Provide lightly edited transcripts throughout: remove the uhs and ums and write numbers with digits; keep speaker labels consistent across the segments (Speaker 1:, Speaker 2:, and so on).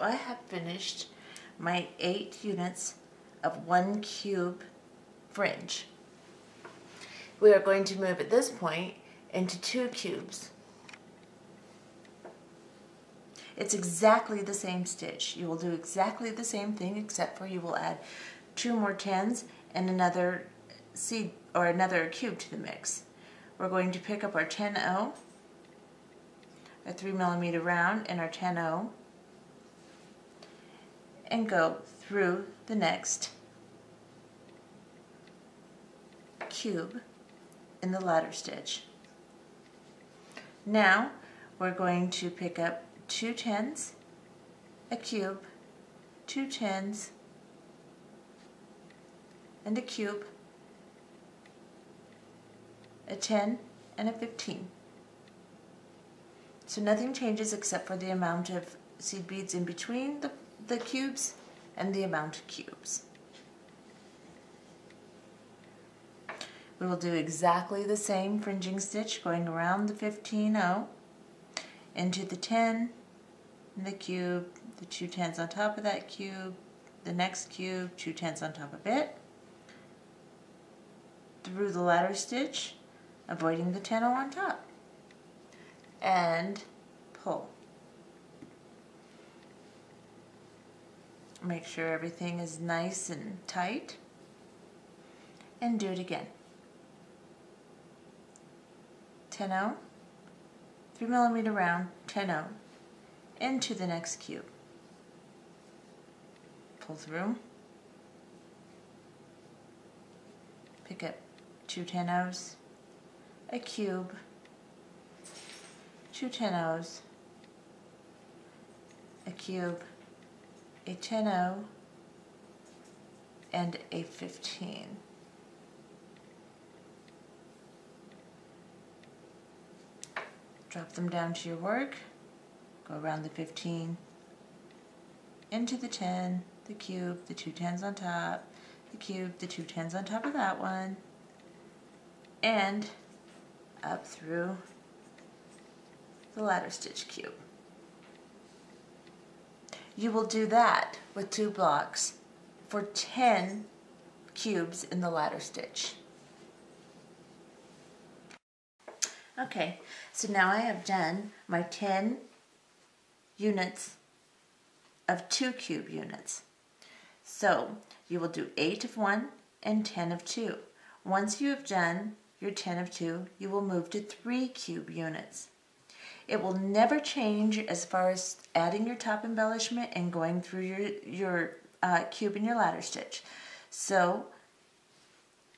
Speaker 1: So I have finished my 8 units of 1 cube fringe. We are going to move at this point into 2 cubes. It's exactly the same stitch. You will do exactly the same thing, except for you will add 2 more 10s and another seed or another cube to the mix. We're going to pick up our 10-0, a 3mm round, and our 10-0, and go through the next cube in the ladder stitch. Now we're going to pick up 2 10s, a cube, 2 10s, and a cube, a 10, and a 15. So nothing changes except for the amount of seed beads in between the cubes and the amount of cubes. We will do exactly the same fringing stitch going around the 15-0 into the 10 and the cube, the 2 10s on top of that cube, the next cube, 2 10s on top of it, through the ladder stitch, avoiding the 10-0 on top, and pull. Make sure everything is nice and tight, and do it again. 10-0, 3mm round, 10-0, into the next cube. Pull through, pick up 2 10-0s, a cube, 2 10-0s, a cube, a 10-0, and a 15. Drop them down to your work, go around the 15, into the 10, the cube, the 2 10s on top, the cube, the 2 10s on top of that one, and up through the ladder stitch cube. You will do that with 2 blocks for 10 cubes in the ladder stitch. Okay, so now I have done my 10 units of 2 cube units. So you will do 8 of 1 and 10 of 2. Once you have done your 10 of 2, you will move to 3 cube units. It will never change as far as adding your top embellishment and going through your cube and your ladder stitch. So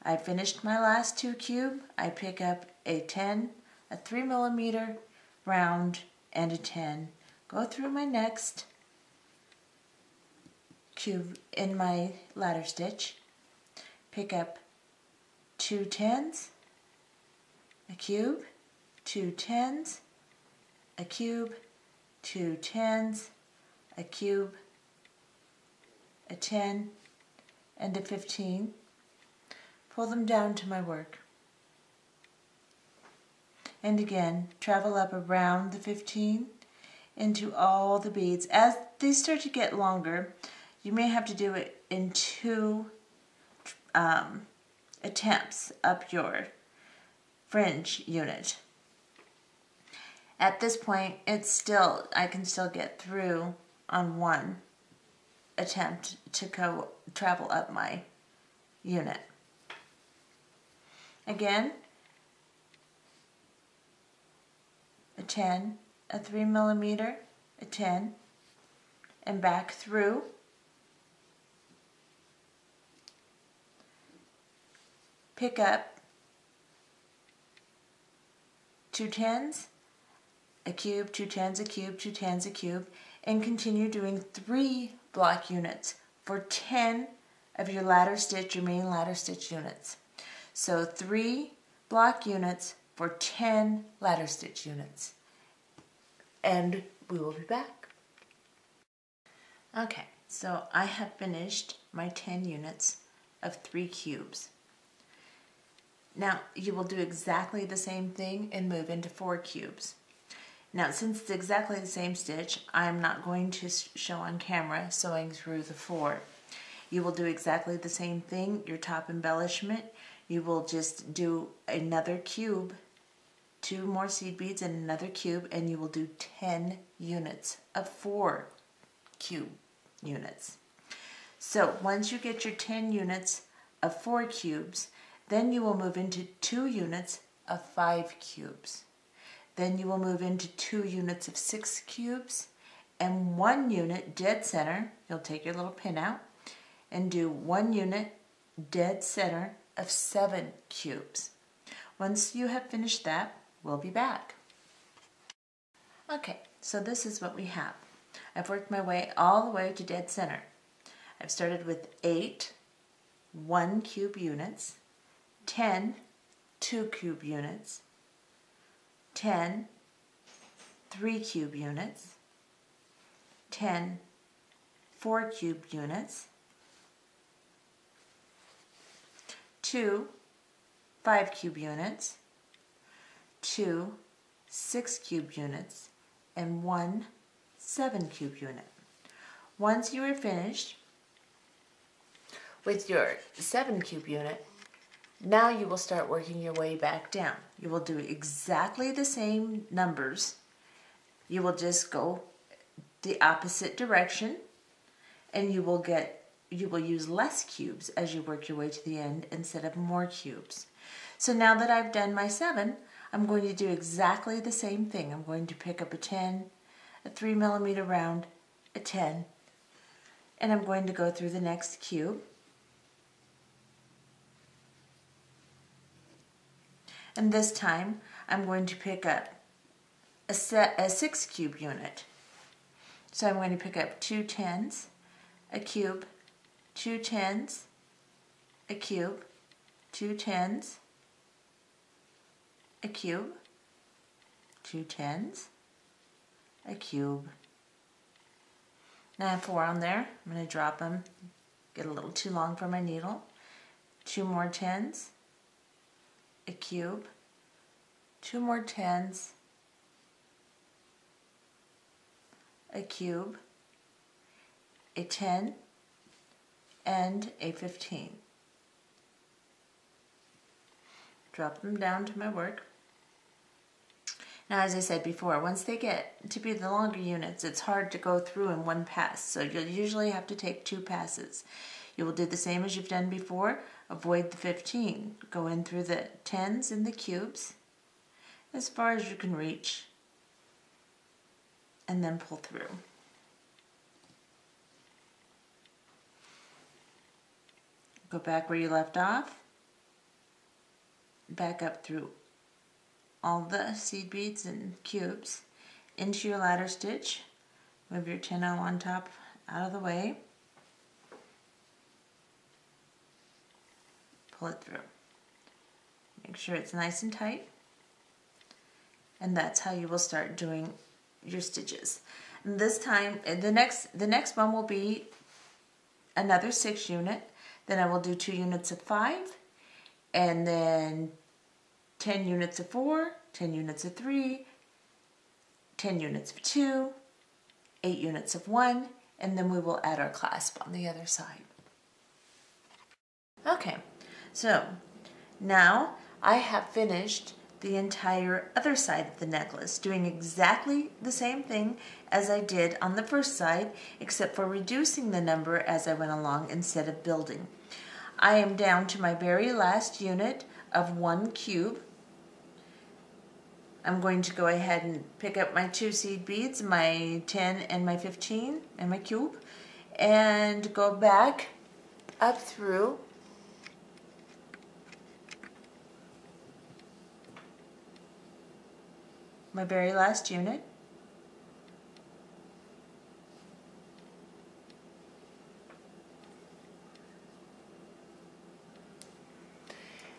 Speaker 1: I finished my last 2 cube. I pick up a 10, a 3mm round, and a 10. Go through my next cube in my ladder stitch. Pick up 2 10s, a cube, 2 10s, a cube, 2 10s, a cube, a 10, and a 15. Pull them down to my work. And again, travel up around the 15 into all the beads. As they start to get longer, you may have to do it in 2 attempts up your fringe unit. At this point, I can still get through on 1 attempt to travel up my unit. Again, a 10, a 3mm, a 10, and back through. Pick up 2 10s, a cube, 2 10s, a cube, 2 10s, a cube, and continue doing 3 block units for 10 of your ladder stitch, your main ladder stitch units. So 3 block units for 10 ladder stitch units. And we will be back. Okay, so I have finished my 10 units of 3 cubes. Now you will do exactly the same thing and move into 4 cubes. Now, since it's exactly the same stitch, I'm not going to show on camera sewing through the 4. You will do exactly the same thing, your top embellishment. You will just do another cube, 2 more seed beads and another cube, and you will do 10 units of 4 cube units. So once you get your 10 units of 4 cubes, then you will move into 2 units of 5 cubes. Then you will move into 2 units of 6 cubes and 1 unit dead center. You'll take your little pin out and do 1 unit dead center of 7 cubes. Once you have finished that, we'll be back. Okay, so this is what we have. I've worked my way all the way to dead center. I've started with 8 1 cube units, 10 2 cube units, 10 3 cube units, 10 4 cube units, 2 5 cube units, 2 6 cube units, and 1 7 cube unit. Once you are finished with your 7 cube unit, now you will start working your way back down. You will do exactly the same numbers. You will just go the opposite direction, and you will use less cubes as you work your way to the end instead of more cubes. So now that I've done my 7, I'm going to do exactly the same thing. I'm going to pick up a 10, a 3mm round, a 10, and I'm going to go through the next cube. And this time, I'm going to pick up a 6 cube unit. So I'm going to pick up 2 10s, a cube, 2 10s, a cube, 2 10s, a cube, 2 10s, a cube. Now I have 4 on there. I'm going to drop them, get a little too long for my needle. 2 more 10s, a cube, 2 more 10s, a cube, a 10, and a 15. Drop them down to my work. Now, as I said before, once they get to be the longer units, it's hard to go through in one pass, so you'll usually have to take 2 passes. You will do the same as you've done before. Avoid the 15. Go in through the 10s and the cubes as far as you can reach, and then pull through. Go back where you left off, back up through all the seed beads and cubes into your ladder stitch. Move your 10 on top out of the way. Pull it through. Make sure it's nice and tight. And that's how you will start doing your stitches. And this time, the next one will be another 6 unit. Then I will do 2 units of 5, and then 10 units of 4, 10 units of 3, 10 units of 2, 8 units of 1, and then we will add our clasp on the other side. Okay, so now I have finished the entire other side of the necklace, doing exactly the same thing as I did on the first side, except for reducing the number as I went along instead of building. I am down to my very last unit of 1 cube. I'm going to go ahead and pick up my 2 seed beads, my 10 and my 15 and my cube, and go back up through my very last unit.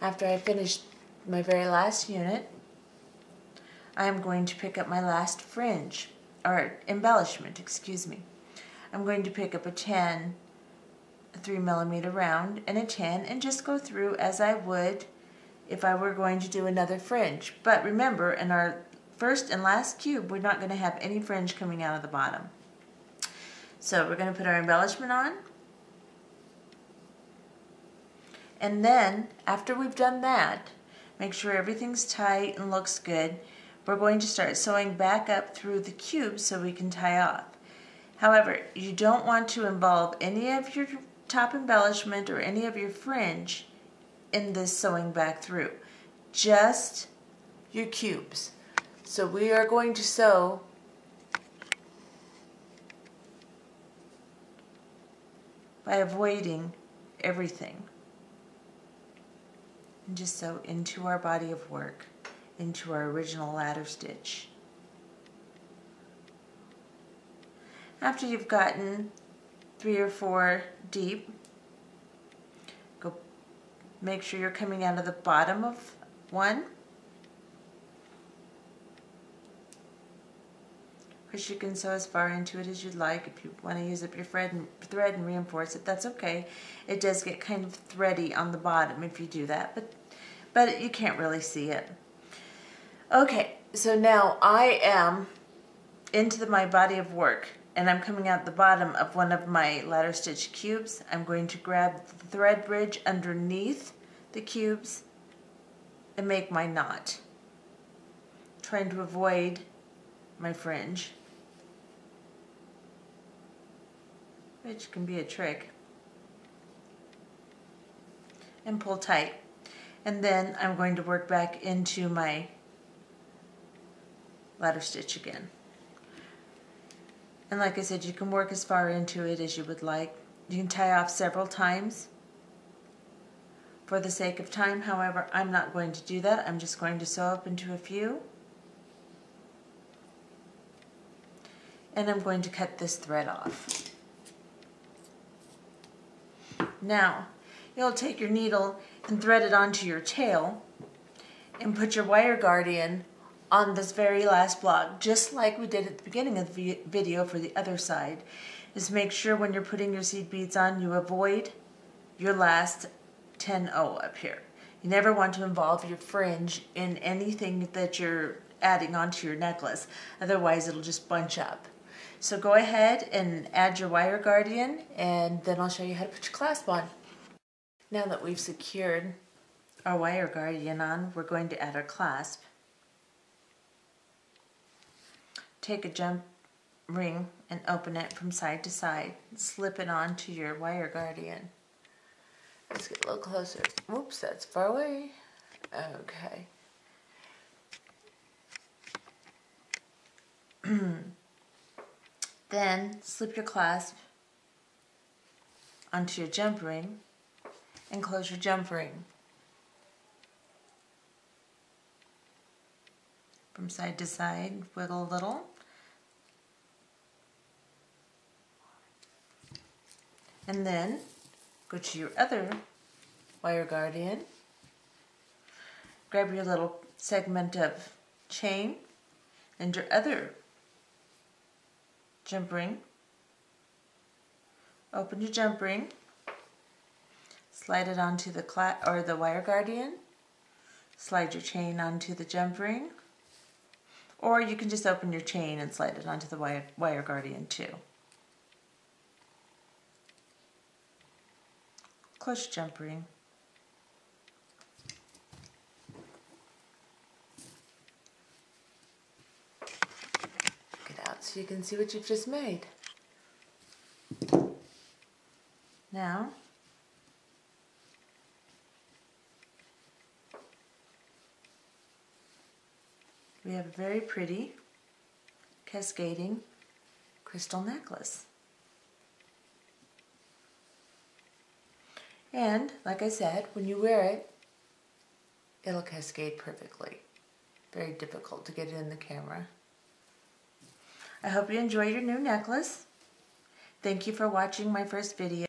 Speaker 1: After I finish my very last unit, I am going to pick up my last fringe, or embellishment, excuse me. I'm going to pick up a 10, a 3mm round, and a 10, and just go through as I would if I were going to do another fringe. But remember, in our first and last cube, we're not going to have any fringe coming out of the bottom. So we're going to put our embellishment on. And then, after we've done that, make sure everything's tight and looks good. We're going to start sewing back up through the cube so we can tie off. However, you don't want to involve any of your top embellishment or any of your fringe in this sewing back through. Just your cubes. So we are going to sew by avoiding everything. And just sew into our body of work, into our original ladder stitch. After you've gotten 3 or 4 deep, go make sure you're coming out of the bottom of one. Of course, you can sew as far into it as you'd like. If you want to use up your thread and reinforce it, that's okay. It does get kind of thready on the bottom if you do that, but you can't really see it. Okay, so now I am into my body of work, and I'm coming out the bottom of one of my ladder stitch cubes. I'm going to grab the thread bridge underneath the cubes and make my knot, trying to avoid my fringe, which can be a trick, and pull tight. And then I'm going to work back into my ladder stitch again. And like I said, you can work as far into it as you would like. You can tie off several times for the sake of time. However, I'm not going to do that. I'm just going to sew up into a few. And I'm going to cut this thread off. Now, you'll take your needle and thread it onto your tail and put your wire guardian on this very last block, just like we did at the beginning of the video for the other side. Just make sure when you're putting your seed beads on, you avoid your last 10-0 up here. You never want to involve your fringe in anything that you're adding onto your necklace, otherwise it'll just bunch up. So go ahead and add your wire guardian, and then I'll show you how to put your clasp on. Now that we've secured our wire guardian on, we're going to add our clasp. Take a jump ring and open it from side to side. Slip it onto your wire guardian. Let's get a little closer. Oops, that's far away. Okay. Then slip your clasp onto your jump ring and close your jump ring. From side to side, wiggle a little. And then go to your other wire guardian, grab your little segment of chain and your other jump ring, open your jump ring, slide it onto the wire guardian, slide your chain onto the jump ring, or you can just open your chain and slide it onto the wire guardian too. Close your jump ring. Get out so you can see what you've just made. Now, we have a very pretty cascading crystal necklace. And, like I said, when you wear it, it'll cascade perfectly. Very difficult to get it in the camera. I hope you enjoy your new necklace. Thank you for watching my first video.